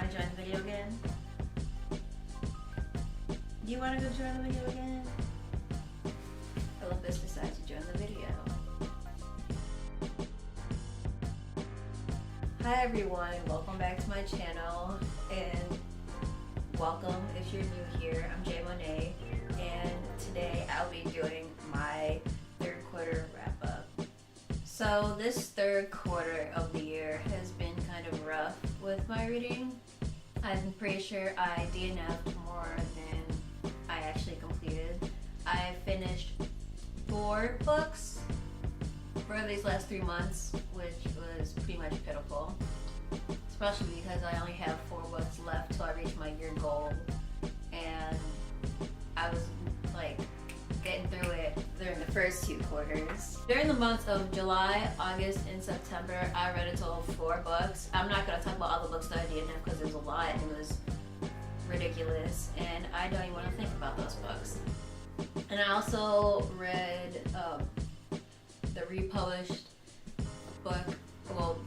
want to join the video again? Do you want to go join the video again? Olympus decides to join the video. Hi everyone, welcome back to my channel, and welcome if you're new here. I'm Jay Monet, and today I'll be doing my third quarter wrap up. So this third quarter of the year has been kind of rough with my reading. I'm pretty sure I DNF'd more than I actually completed. I finished 4 books for these last 3 months, which was pretty much pitiful. Especially because I only have 4 books left till I reach my year goal. And I was like getting through it during the first 2 quarters. During the months of July, August, and September, I read a total of 4 books. I'm not going to talk about all the books that I did because there's a lot and it was ridiculous, and I don't even want to think about those books. And I also read the republished book, well,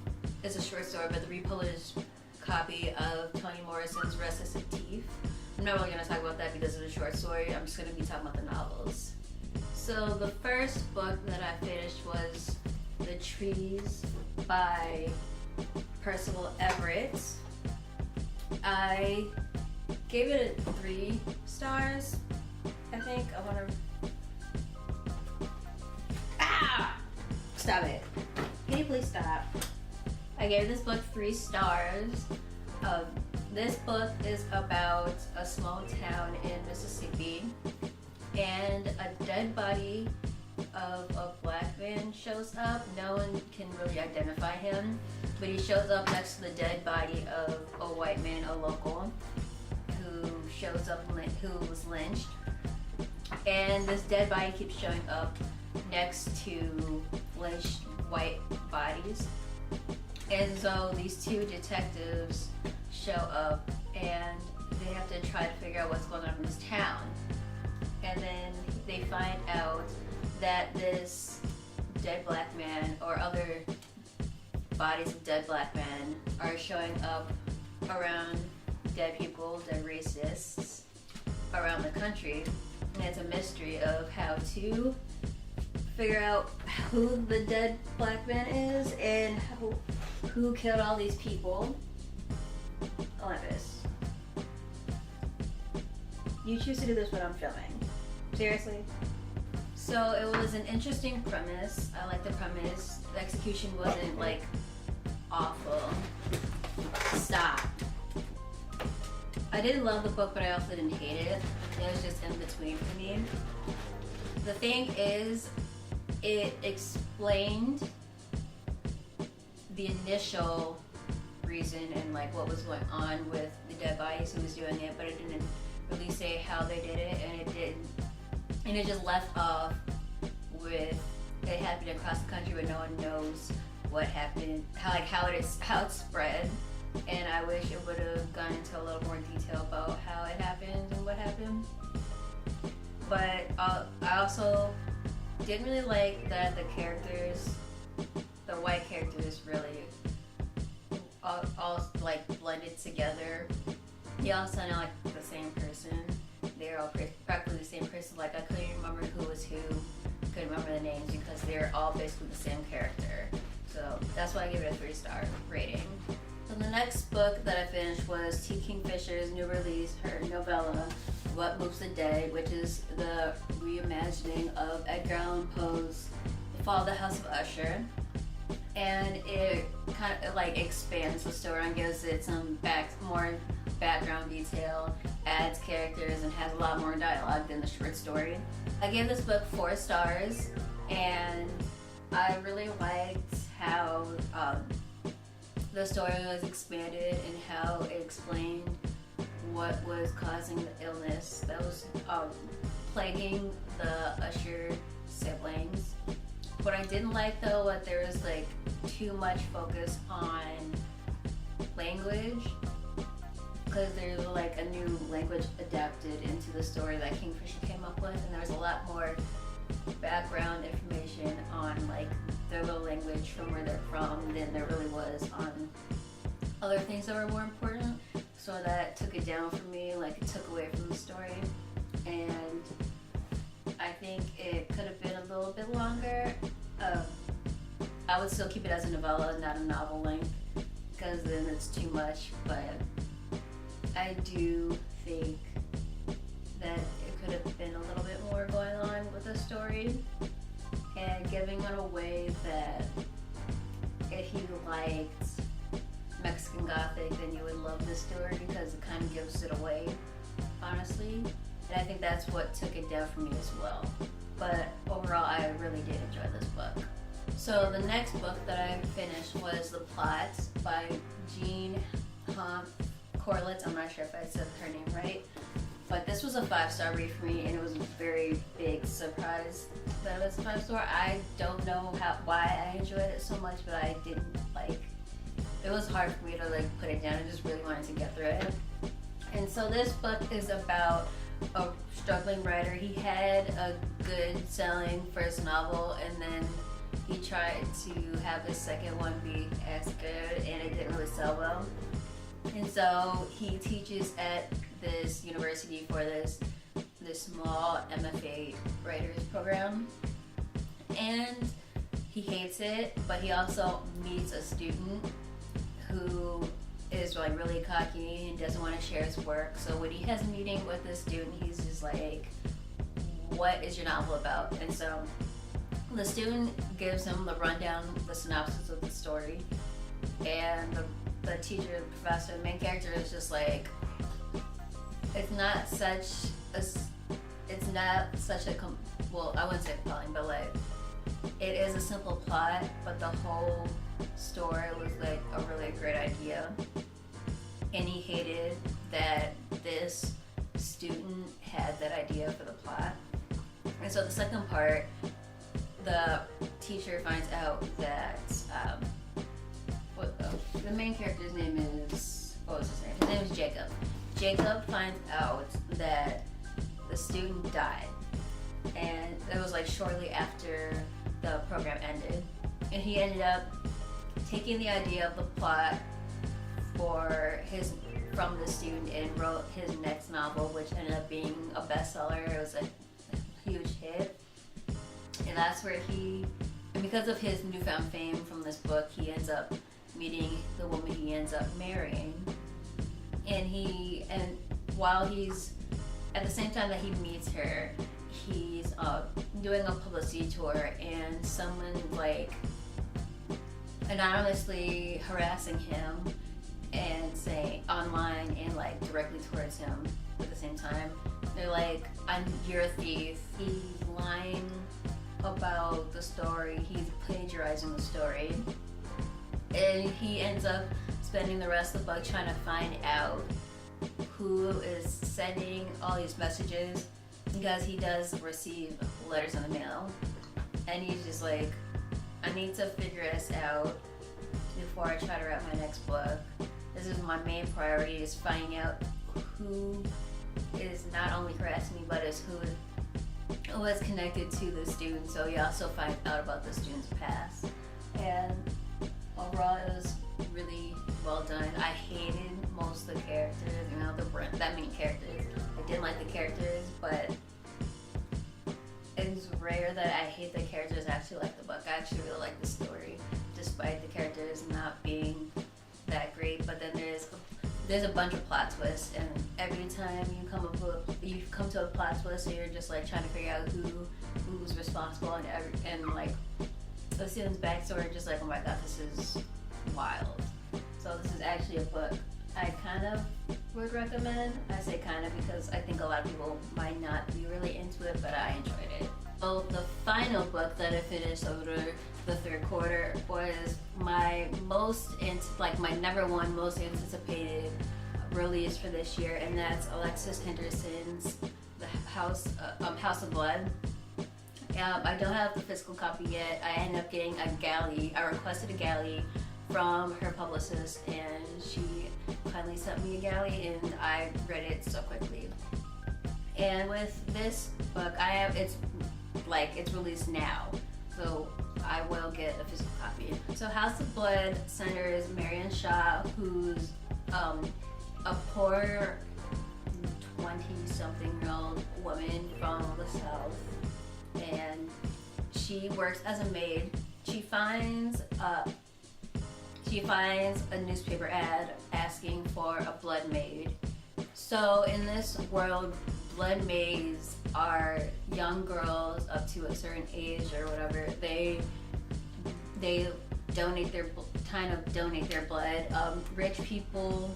it's a short story, but the republished copy of Toni Morrison's Restless in Teeth. I'm not really going to talk about that because it's a short story. I'm just going to be talking about the novels. So the first book that I finished was The Trees by Percival Everett. I gave it 3 stars, I think. I want to... Ah! Stop it. Can you please stop? I gave this book 3 stars. This book is about a small town in Mississippi, and a dead body of a black man shows up. No one can really identify him, but he shows up next to the dead body of a white man, a local, who shows up, who was lynched. And this dead body keeps showing up next to lynched white bodies. And so these 2 detectives show up and they have to try to figure out what's going on in this town. And then they find out that this dead black man, or other bodies of dead black men, are showing up around dead people, dead racists around the country. And it's a mystery of how to figure out who the dead black man is and who killed all these people. Olympus, you choose to do this when I'm filming. Seriously? So it was an interesting premise. I liked the premise. The execution wasn't like awful. Stop. I didn't love the book, but I also didn't hate it. It was just in between for me. The thing is, it explained the initial reason and like what was going on with the dead bodies who was doing it, but it didn't really say how they did it, and it just left off with it happened across the country, but no one knows what happened, how it spread. And I wish it would have gone into a little more detail about how it happened and what happened. But I also didn't really like that the characters, the white characters, really all like blended together. They all sounded like the same person. They're all practically the same person. Like I couldn't remember who was who. Couldn't remember the names because they're all basically the same character. So that's why I give it a 3-star rating. So the next book that I finished was T. Kingfisher's new release, her novella, What Moves the Dead, which is the reimagining of Edgar Allan Poe's The Fall of the House of Usher. And it kind of like expands the story and gives it some more background detail, adds characters, and has a lot more dialogue than the short story. I gave this book 4 stars, and I really liked how the story was expanded and how it explained what was causing the illness that was plaguing the Usher siblings. What I didn't like though, was there was like too much focus on language, because there's like a new language adapted into the story that Kingfisher came up with, and there was a lot more background information on like their little language from where they're from than there really was on other things that were more important. so that took it down for me, like it took away from the story. And I think it could have been a little bit longer. I would still keep it as a novella, not a novel length, because then it's too much. But I do think that it could have been a little bit more going on with the story and giving it away that if you liked Mexican Gothic, then you would love this story because it kind of gives it away, honestly. And I think that's what took it down for me as well. But overall, I really did enjoy this book. So the next book that I finished was The Plot by Jean Corlitz. I'm not sure if I said her name right. But this was a 5-star read for me, and it was a very big surprise that it was a 5-star. I don't know why I enjoyed it so much, but I didn't it was hard for me to put it down. I just really wanted to get through it. And so this book is about a struggling writer. He had a good selling first novel, and then he tried to have his second one be as good, and it didn't really sell well. And so he teaches at this university for this small MFA writers program, and he hates it, but he also meets a student who is really cocky and doesn't want to share his work. So when he has a meeting with this student, he's just like, what is your novel about? And so the student gives him the rundown, the synopsis of the story, and the teacher, the professor, the main character is just like, it's not such a well, I wouldn't say compelling, but it is a simple plot, but the whole story was a really great idea. And he hated that this student had that idea for the plot. And so the second part, the teacher finds out that the main character's name is, what was his name? His name is Jacob. Jacob finds out that the student died, and it was shortly after the program ended, and he ended up taking the idea of the plot from the student and wrote his next novel, which ended up being a bestseller. It was a huge hit, and that's where and because of his newfound fame from this book, he ends up meeting the woman he ends up marrying. And while he's, at the same time that he meets her, he's doing a publicity tour, and someone anonymously harassing him and saying online and directly towards him at the same time. They're like, you're a thief. He's lying about the story. He's plagiarizing the story. And he ends up spending the rest of the book trying to find out who is sending all these messages, because he does receive letters in the mail. And he's just like, I need to figure this out before I try to write my next book. This is my main priority, is finding out who is not only harassing me, but is who is connected to the student. So he also finds out about the student's past. And overall, it was really well done. I hated most of the characters, that many characters. I didn't like the characters, but it's rare that I hate the characters. I actually like the book. I actually really like the story, despite the characters not being that great. But then there's a bunch of plot twists, and every time you come to a plot twist, so you're just trying to figure out who's responsible, and the student's backstory, just oh my god, this is wild. So this is actually a book I kind of would recommend. I say kind of because I think a lot of people might not be really into it, but I enjoyed it. So the final book that I finished over the third quarter was my my number one most anticipated release for this year, and that's Alexis Henderson's The House of Blood. I don't have the physical copy yet. I ended up getting I requested a galley from her publicist, and she kindly sent me a galley, and I read it so quickly. And with this book, it's released now, so I will get a physical copy. So House of Blood centers Marion Shaw, who's a poor 20-something-year-old woman from the South, and she works as a maid. She finds a newspaper ad asking for a blood maid. So in this world, blood maids are young girls up to a certain age or whatever. They donate their blood. Rich people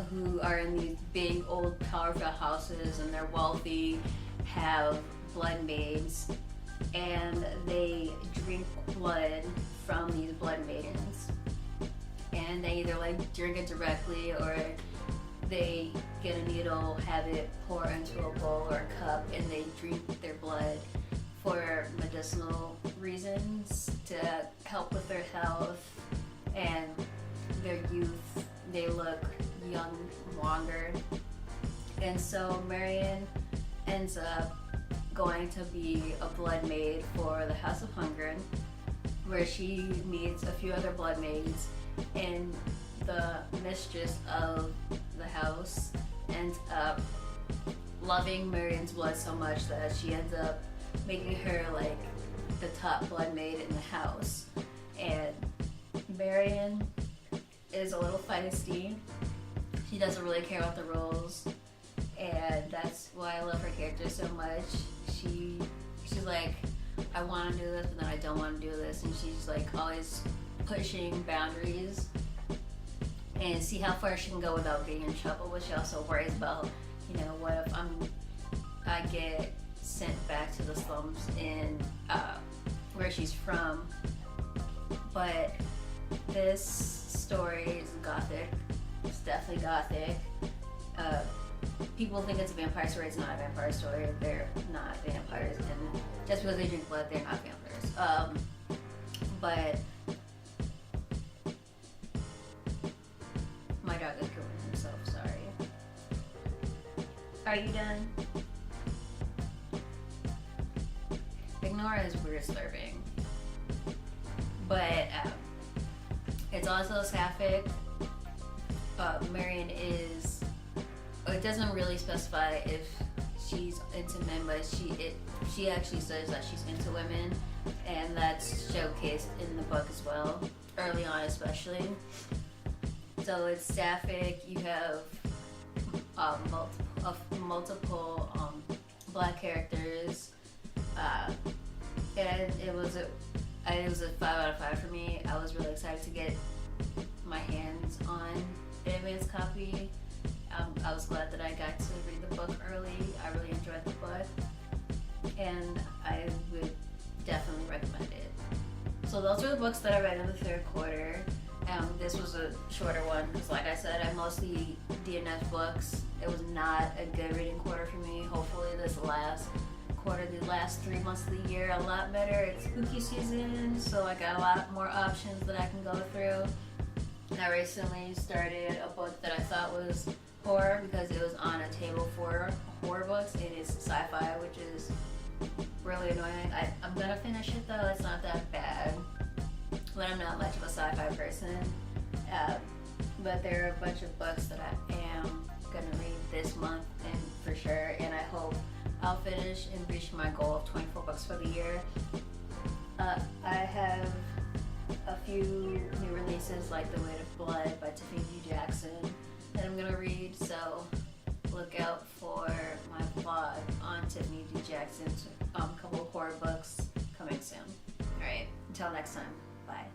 who are in these big old powerful houses and they're wealthy have blood maids, and they drink blood from these blood maidens, and they either like drink it directly or they get a needle, have it pour into a bowl or a cup, and they drink their blood for medicinal reasons to help with their health and their youth. They look young longer. And so Marion ends up going to be a blood maid for the House of Hungern, where she meets a few other blood maids, and the mistress of the house ends up loving Marion's blood so much that she ends up making her like the top blood maid in the house. And Marion is a little feisty. She doesn't really care about the rules, and that's why I love her character so much. She's like, I want to do this, but then I don't want to do this, and she's like always pushing boundaries and see how far she can go without getting in trouble. But she also worries about, what if I get sent back to the slums in where she's from. But this story is gothic. It's definitely gothic. People think it's a vampire story. It's not a vampire story. They're not vampires, and just because they drink blood, they're not vampires. But my dog is killing himself. Sorry. Are you done? Ignore his weird slurping. But it's also sapphic. Marion is. It doesn't really specify if she's into men, but she actually says that she's into women, and that's showcased in the book as well, early on especially. So it's sapphic. You have multiple black characters, and it was a 5 out of 5 for me. I was really excited to get my hands on an advanced copy. I was glad that I got to read the book early. I really enjoyed the book, and I would definitely recommend it. So those are the books that I read in the third quarter. This was a shorter one because, like I said, I mostly DNF books. It was not a good reading quarter for me. Hopefully this last quarter, the last 3 months of the year, a lot better. It's spooky season, so I got a lot more options that I can go through. I recently started a book that I thought was horror because it was on a table for horror books, and it's sci-fi, which is really annoying. I'm gonna finish it though. It's not that bad, but I'm not much of a sci-fi person. But there are a bunch of books that I am gonna read this month, and for sure, and I hope I'll finish and reach my goal of 24 books for the year. I have a few new releases like The Weight of Blood by Tiffany D. Jackson that I'm gonna read, so look out for my vlog on Tiffany D. Jackson's couple of horror books coming soon. Alright, until next time, bye.